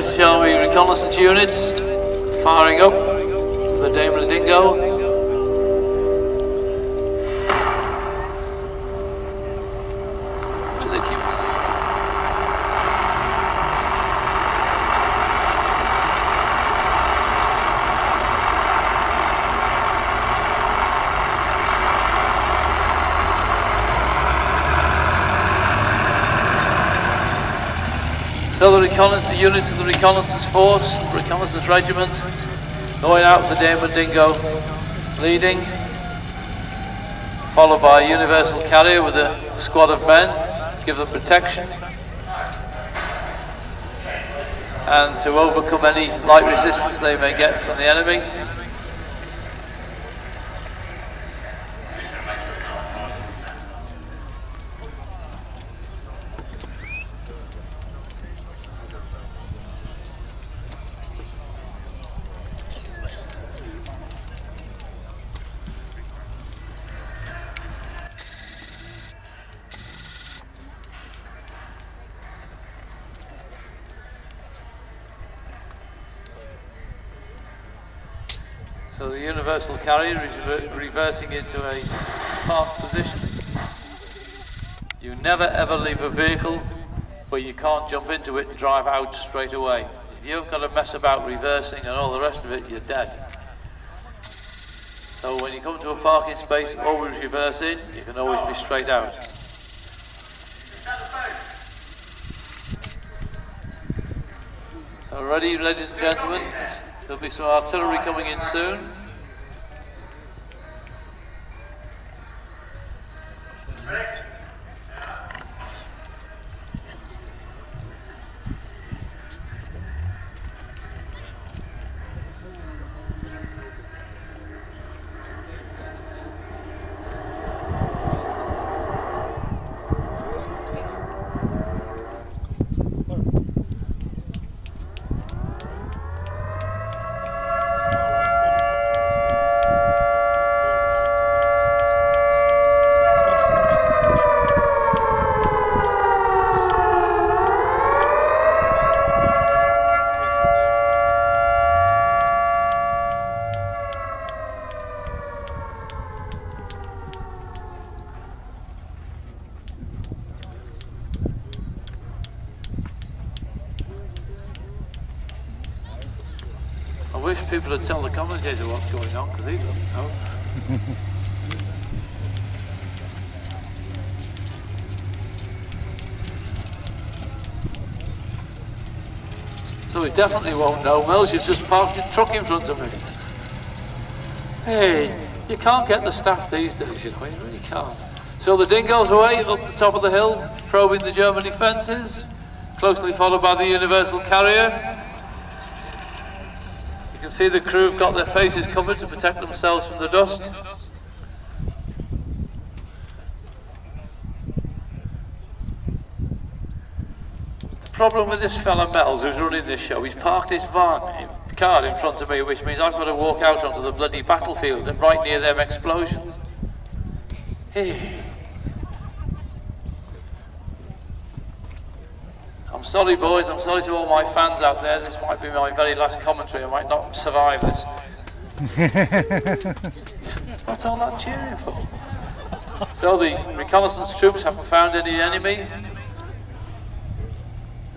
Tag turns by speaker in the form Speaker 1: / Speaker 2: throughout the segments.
Speaker 1: British Army reconnaissance units firing up the Daimler Dingo. So the reconnaissance units of the reconnaissance force, reconnaissance regiment, going out for Daimler Dingo, leading, followed by a universal carrier with a squad of men, give them protection, and to overcome any light resistance they may get from the enemy. So the universal carrier is reversing into a park position. You never ever leave a vehicle where you can't jump into it and drive out straight away. If you've got to mess about reversing and all the rest of it, you're dead. So when you come to a parking space, always reverse in, you can always be straight out. So ready, ladies and gentlemen? There'll be some artillery coming in soon. I wish people would tell the commentator what's going on, because he doesn't know. So he definitely won't know. Mills, you've just parked your truck in front of me. Hey, you can't get the staff these days, you know, you really can't. So the Dingo's away up the top of the hill, probing the German defences, closely followed by the universal carrier. You can see the crew have got their faces covered to protect themselves from the dust. The problem with this fella Mells, who's running this show, he's parked his car in front of me, which means I've got to walk out onto the bloody battlefield and right near them explosions. Hey. I'm sorry boys, I'm sorry to all my fans out there, this might be my very last commentary, I might not survive this. What's all that cheering for? So the reconnaissance troops haven't found any enemy,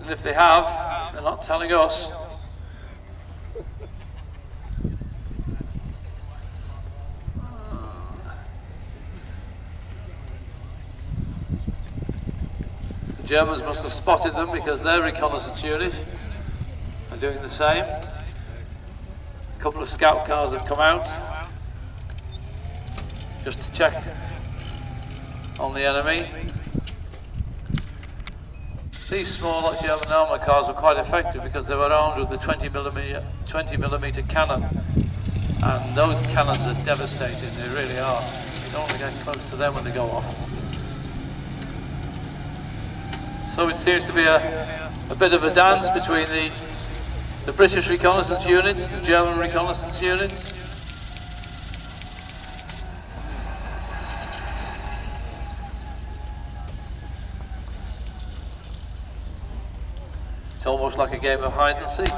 Speaker 1: and if they have, they're not telling us. The Germans must have spotted them because their reconnaissance unit are doing the same. A couple of scout cars have come out just to check on the enemy. These small German armour cars were quite effective because they were armed with the 20mm cannon, and those cannons are devastating, they really are. You don't want to get close to them when they go off. So it seems to be a bit of a dance between the British reconnaissance units, the German reconnaissance units. It's almost like a game of hide and seek.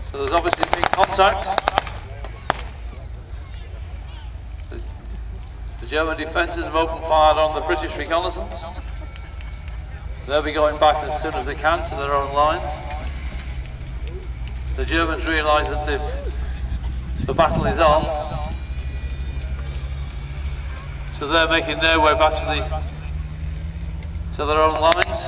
Speaker 1: So there's obviously been contact. The German defences have opened fire on the British reconnaissance. They'll be going back as soon as they can to their own lines. The Germans realise that the battle is on, so they're making their way back to their own lines.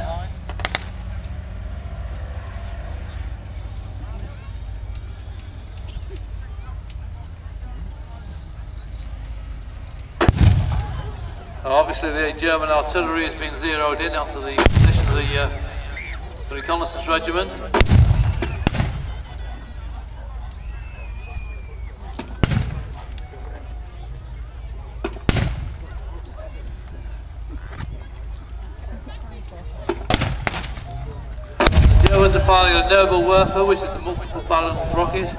Speaker 1: Obviously the German artillery has been zeroed in onto the position of the reconnaissance regiment. The Germans are firing a Nebelwerfer, which is a multiple barreled rocket,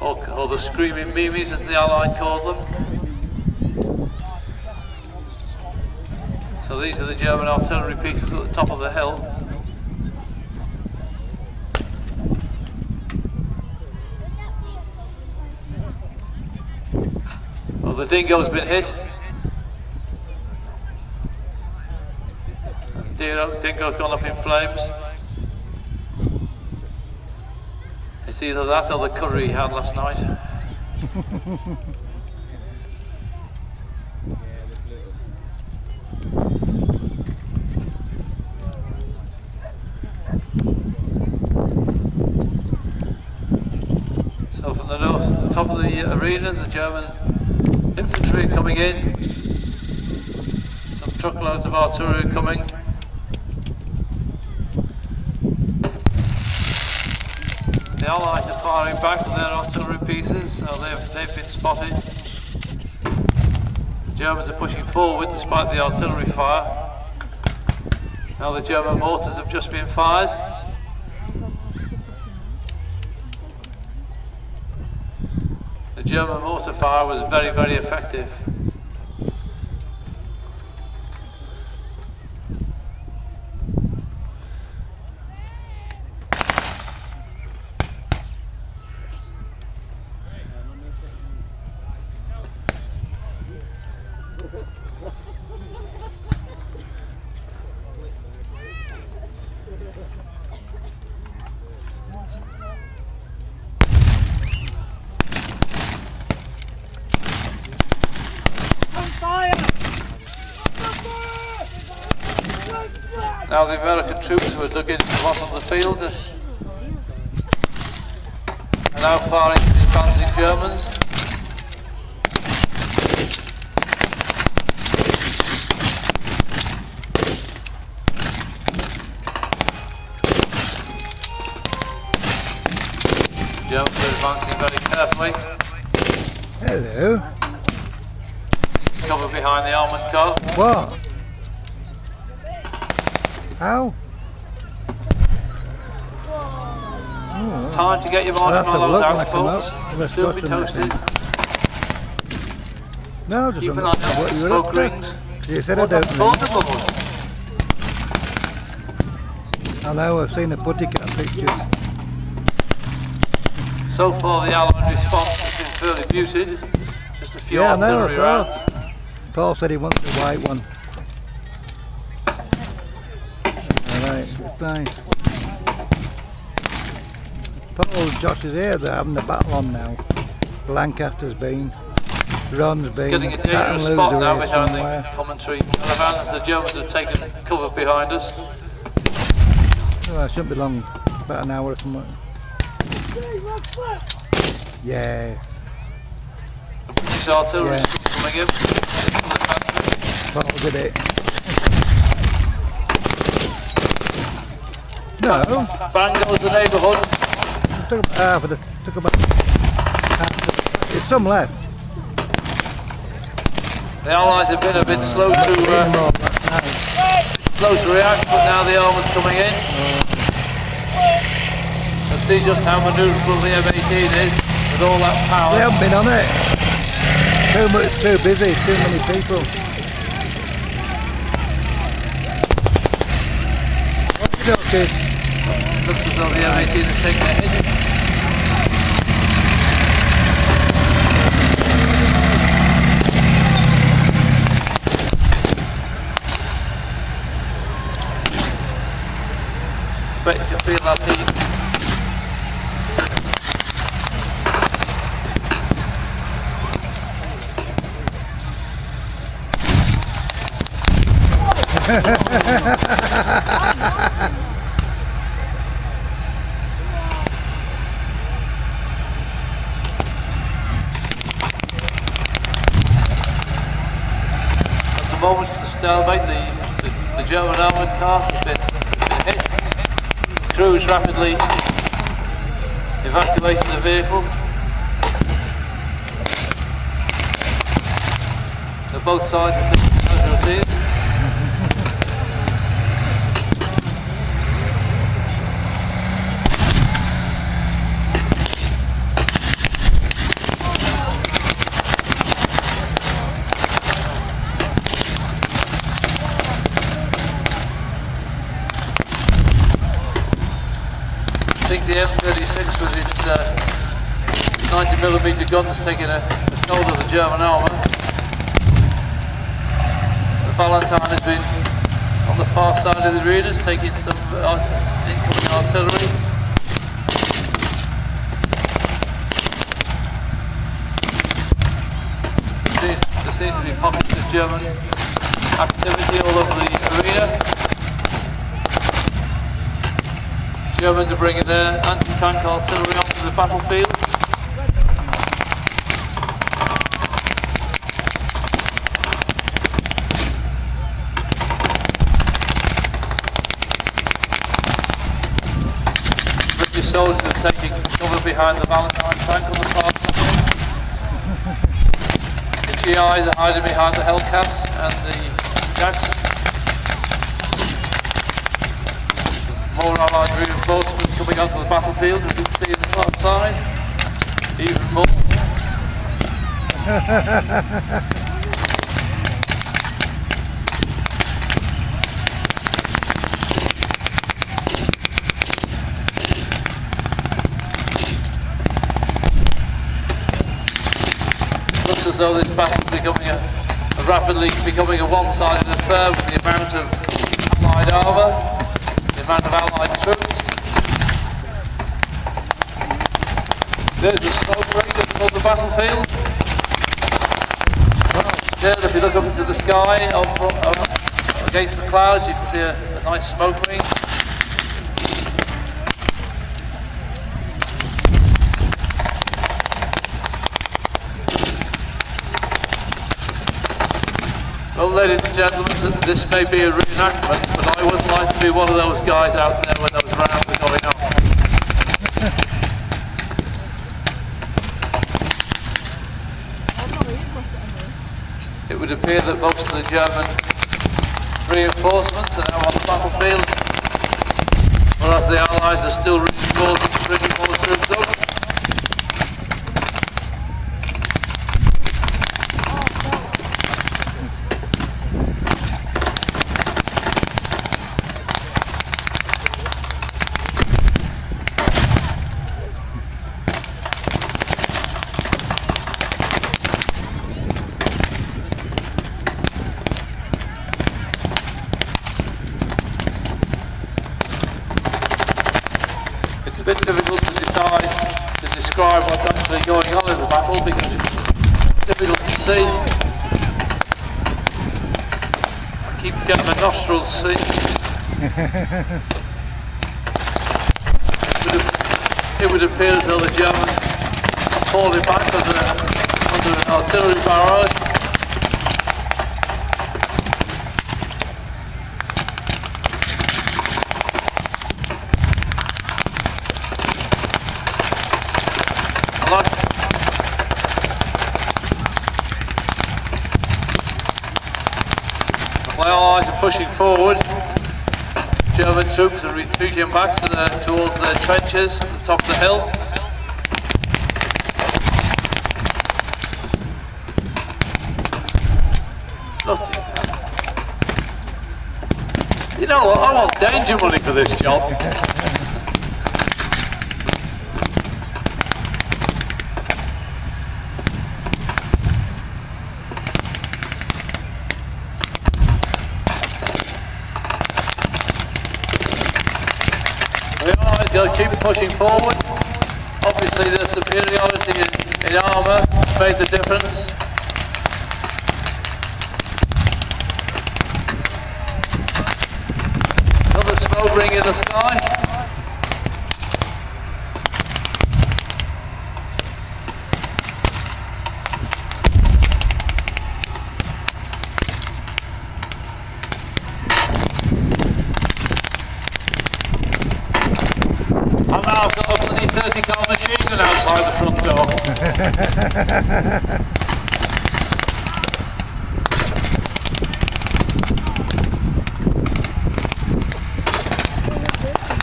Speaker 1: or the screaming Mimis as the Allied called them. So these are the German artillery pieces at the top of the hill. Well, the Dingo's been hit. The Dingo's gone up in flames. It's either that or the curry he had last night. So from the north, top of the arena, the German infantry coming in. Some truckloads of artillery coming. The Allies are firing back with their artillery pieces, so they've been spotted. The Germans are pushing forward despite the artillery fire. Now the German mortars have just been fired. The German mortar fire was very, very effective. Now the American troops who are dug in from on the field are now firing at the advancing Germans. The Germans are advancing very carefully.
Speaker 2: Hello.
Speaker 1: Cover behind the armoured car.
Speaker 2: What? How?
Speaker 1: It's time to get your marshmallows out, folks. Soon be toasted.
Speaker 2: No, just
Speaker 1: Keep an eye
Speaker 2: what
Speaker 1: out for
Speaker 2: you were
Speaker 1: smoke
Speaker 2: up to.
Speaker 1: rings.
Speaker 2: You said I don't know. I know, I've seen the putty cat pictures.
Speaker 1: So far the Allied response has been fairly muted. Just a few
Speaker 2: Yeah, I know, I
Speaker 1: artillery
Speaker 2: saw
Speaker 1: rounds.
Speaker 2: it. Paul said he wants the white one. Alright, it's nice. Paul, Josh is here, they're having the battle on now. Lancaster's been, Ron's been,
Speaker 1: Getting a
Speaker 2: Pat and
Speaker 1: dangerous
Speaker 2: Lou's
Speaker 1: spot now
Speaker 2: are here
Speaker 1: behind
Speaker 2: somewhere.
Speaker 1: the commentary caravan. The Germans have taken cover behind us.
Speaker 2: Oh, it shouldn't be long, about an hour or something. Yes.
Speaker 1: British artillery
Speaker 2: Yeah.
Speaker 1: is coming in.
Speaker 2: Paul did it. No.
Speaker 1: Bang goes the neighbourhood.
Speaker 2: Took about half of the. Took about half. There's some left.
Speaker 1: The Allies have been a bit slow to react, but now the armour's coming in. You'll see just how manoeuvrable the M18 is. with all that power.
Speaker 2: They haven't been on it. Too busy, too many people. Okay.
Speaker 1: Looks as though the M18 has taken a hit. Bet you can feel that heat. At the moment, the stalemate, the German armoured car has been hit. Crews rapidly evacuating the vehicle. So both sides are taking casualties. I think the M36 with its 90mm guns taking a toll of the German armour. The Valentine has been on the far side of the arenas taking some incoming artillery. There seems to be pockets of German activity all over the arena. Germans are bringing their anti-tank artillery onto the battlefield. British soldiers are taking cover behind the Valentine tank on the far side. The GIs are hiding behind the Hellcats and the Jacks. More Allied reinforcements coming onto the battlefield, as you can see on the far side. Even more. Looks as though this battle is rapidly becoming a one-sided affair with the amount of Allied armour. The amount of Allied troops. There's the smoke ring above the battlefield. There, if you look up into the sky, against the clouds, you can see a nice smoke ring. Well, ladies and gentlemen, this may be a reenactment, but I wouldn't like to be one of those guys out there when those rounds are going on. It would appear that most of the German reinforcements are now on the battlefield, whereas the Allies are still reinforcing, bringing more troops up. It's a bit difficult to describe what's actually going on in the battle because it's difficult to see. I keep getting my nostrils seen. It would appear as though the Germans are falling back under an artillery barrage. The Allies are pushing forward. German troops are retreating back towards their trenches at the top of the hill. Bloody hell. You know what, I want danger money for this job. We always got to keep pushing forward. Obviously the superiority in armour made the difference. Another smoke ring in the sky. And now I've got a bloody 30 cal machine gun outside the front door.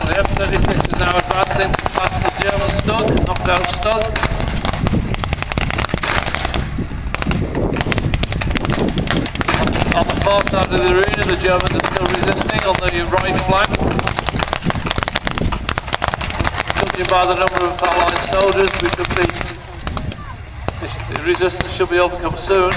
Speaker 1: The M36 is now advancing past the German Stug, knocked out Stug. On the far side of the arena, the Germans are still resisting on the right flank. Judging by the number of Allied soldiers, the resistance should be overcome soon.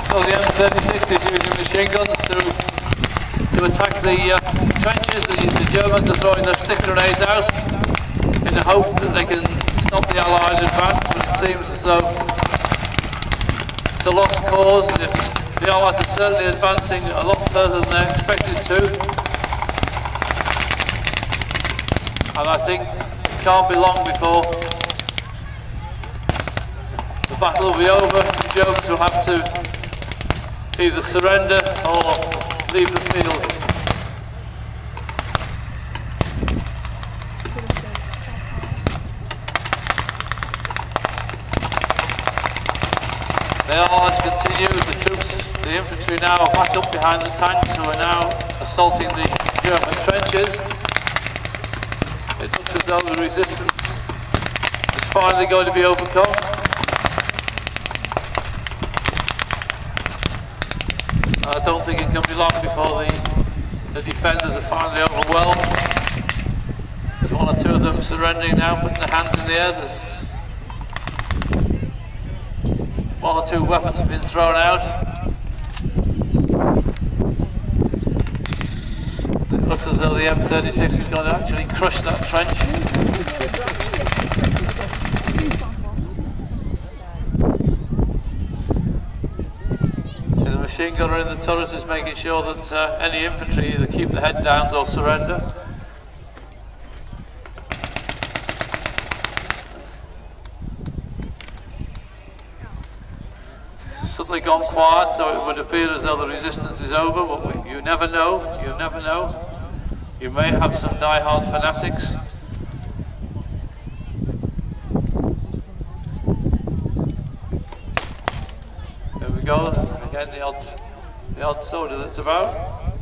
Speaker 1: So the M36 is using machine guns to attack the trenches. The Germans are throwing their stick grenades out in the hope that they can stop the Allied advance, but it seems as though it's a lost cause. The Allies are certainly advancing a lot further than they expected to, and I think it can't be long before the battle will be over. The Germans will have to either surrender or leave the field. The Allies continue, the troops, the infantry now are back up behind the tanks who are now assaulting the German trenches. It looks as though the resistance is finally going to be overcome. I don't think it can be long before the defenders are finally overwhelmed. There's one or two of them surrendering now, putting their hands in the air. There's one or two weapons being thrown out. It looks as though the M36 is going to actually crush that trench. The machine gunner in the turret is making sure that any infantry either keep their head downs or surrender. Suddenly gone quiet, so it would appear as though the resistance is over, but you never know, you never know. You may have some die-hard fanatics. There we go, again the odd soldier that's about.